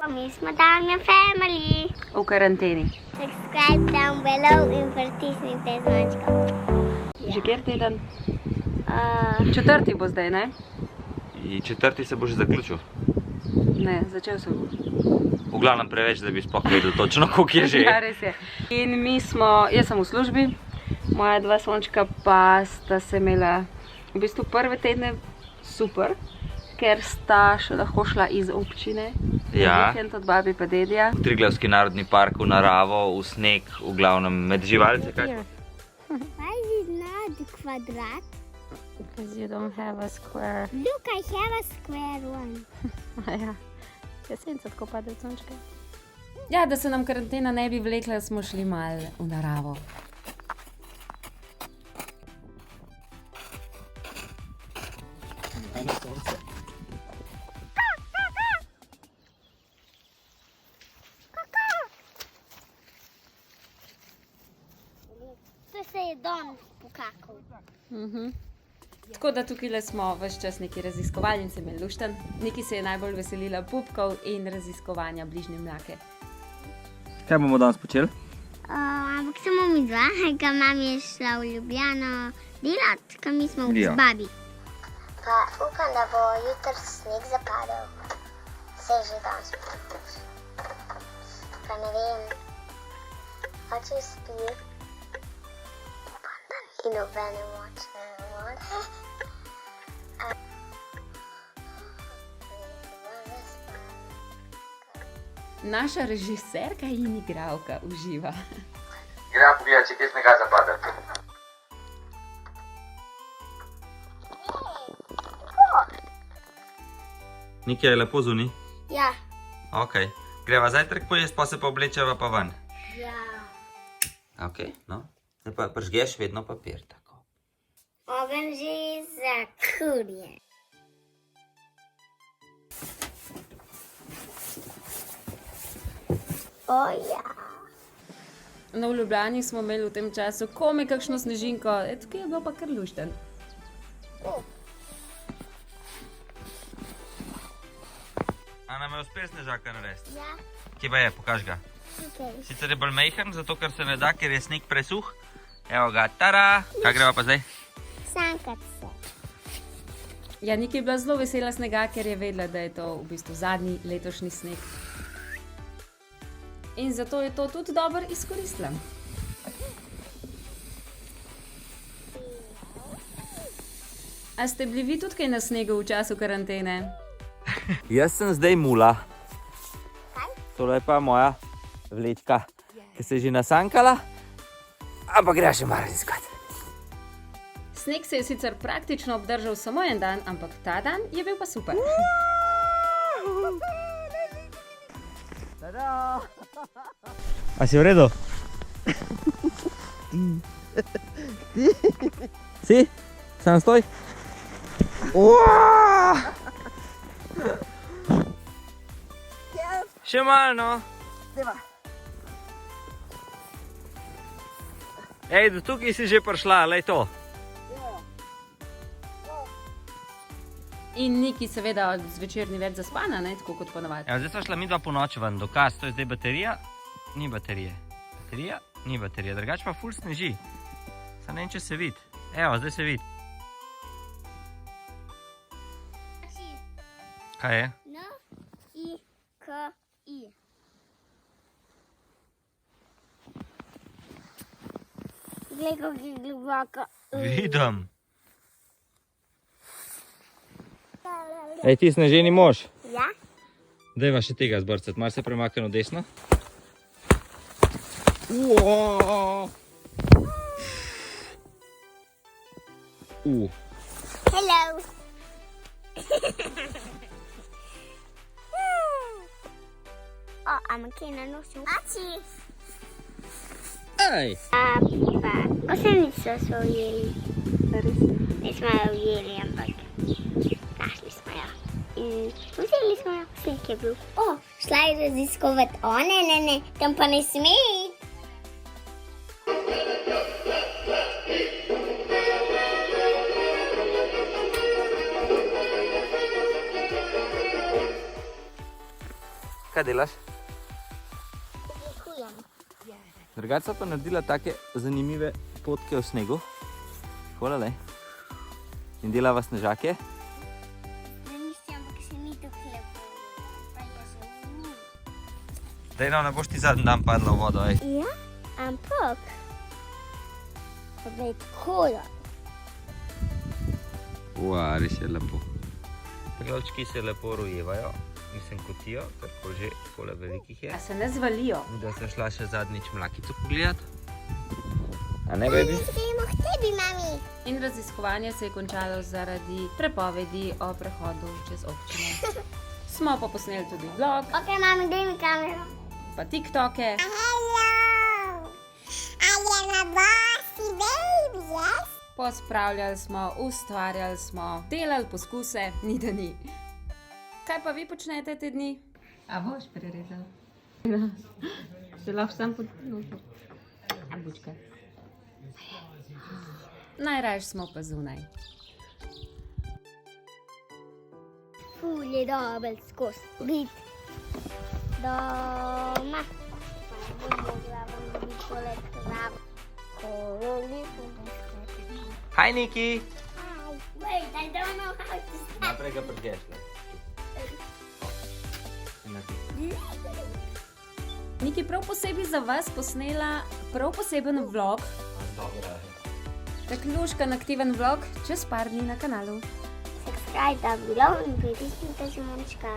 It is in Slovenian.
mi smo Damjan Family. V karanteni. Subscribe down below in pritisnite zvončko. Že kjer teden? Četrti bo zdaj, ne? In četrti se bo že zaključil. Ne, začel se bo. V glavnem preveč, da bi sploh vedel točno, koliko je že. Ja, res je. In mi smo, jaz sem v službi, moja dva sončka pa sta se imela v bistvu prve tedne super, ker sta še lahko šla iz občine. Ja. Vikend od babi pa dedja. V Triglavski narodni park, v naravo, v sneg, v glavnem med živalce, kaj? Why is it not a quadrat? Because you don't have a square. Look, I have a square one. Ja, senca tako pade sončke. Ja, da se nam karantena ne bi vlekla, smo šli malo v naravo. To se je Don pokakal. Tako da tukaj smo vse čas neki raziskovali in se imeli lušten. Neki se je najbolj veselila pupkov in raziskovanja bližnje mlake. Kaj bomo danes počeli? Ampak samo mi dva, ker mam je šla v Ljubljano delat, ker mi smo z babi. Pa upam, da bo jutri sneg zapadel. Se je že danes počutiš. Pa ne vem, oče spi. Upam, da ni nobene močne vode. Naša režiserka in igralka uživa. Gremo pogledati, če kje snega zapada. Nekaj je lepo zunaj? Ja. Ok. Greva zajtrk pojest, pa se pa oblečeva pa ven. Ja. Ok, no. Zdaj pa pržgeš vedno papir, tako. Ogen že zakurjen. Ja. No, v Ljubljani smo imeli v tem času komaj kakšno snežinko, tukaj je bilo pa kar lušten. A nam je uspel snežaka narediti? Ja. Kje pa je, pokaž ga. Okay. Sicer je bolj mejhen, zato ker se ne da, ker je sneg presuh. Evo ga, tada! Kaj greva pa zdaj? Sankat se. Ja, Nika je bila zelo vesela snega, ker je vedela, da je to v bistvu zadnji letošnji sneg. In zato je to tudi dobro izkoristila. A ste bili vi tudi kaj na snegu v času karantene? Jaz sem zdaj mula. Kaj? Tole je pa moja vlečka, ki se je že nasankala, ampak gre še malo raziskati. Sneg se je sicer praktično obdržal samo en dan, ampak ta dan je bil pa super. Tada! A si v redu? Si? Sam stoj? Še malo, no. Ej, do tukaj si že prišla, lej to. In Niki seveda zvečer ni več zaspana, ne, tako kot ponavadi. Evo, zdaj sva šla midva po noči ven, dokaz, to je zdaj baterija, ni baterije. Baterija, ni baterija, drugače pa ful sneži. Samo ne vem, če se vidi. Evo, zdaj se vidi. Kaj je? N-I-K-I. Glej, kako je globoko. Vidim. Ej, ti sneženi mož. Ja? Dajva še tega zbrcati, malo se premaknemo desno. Uoooo. Hello. A makaj na nosu. Ači. Ej. Pa, gosenico so ujeli. Nismo jo ujeli, ampak našli smo jo. In vzeli smo jo, sneg je bil. Šla je raziskovati. Ne, tam pa ne sme iti. kaj delaš? Oblikujem. Drugače so pa naredila take zanimive potke v snegu. Hvala le. In delava snežake. Ne mislim, ampak se ni tako lepo. Pa je že. Daj, no, ne boš ti zadnji dan padla v vodo, ej. Ja, ampak. Poglej, kola. Res je lepo. Peglavčki se lepo rojevajo, mislim kotijo, tako že kole velikih je. A se ne zvalijo? Da sem šla še zadnjič mlakico pogledat. A ne, baby? Gremo k tebi, mami. In raziskovanje se je končalo zaradi prepovedi o prehodu čez občino. Smo pa posneli tudi vlog, Ok, mami, daj mi kamero. pa TikToke. Hello. I am a bossy baby, yes? Pospravljali smo, ustvarjali smo, delali poskuse, ni da ni. Kaj pa vi počnete te dni? A boš prerezal? Se lahko sam pod noto. A bučka. Najrajš smo pa zunaj. Ful je dober skozi. Bit. Doma. Pa ne bom mogla vam biti tole kravo. Hi, Niki! Hi. Wait, I don't know how to start. Naprej ga prideš. Niki prav posebej za vas posnela prav poseben vlog. Dobro. Takluškan aktiven vlog čez par dni na kanalu. Subscribe da below in pritisnite zvončka.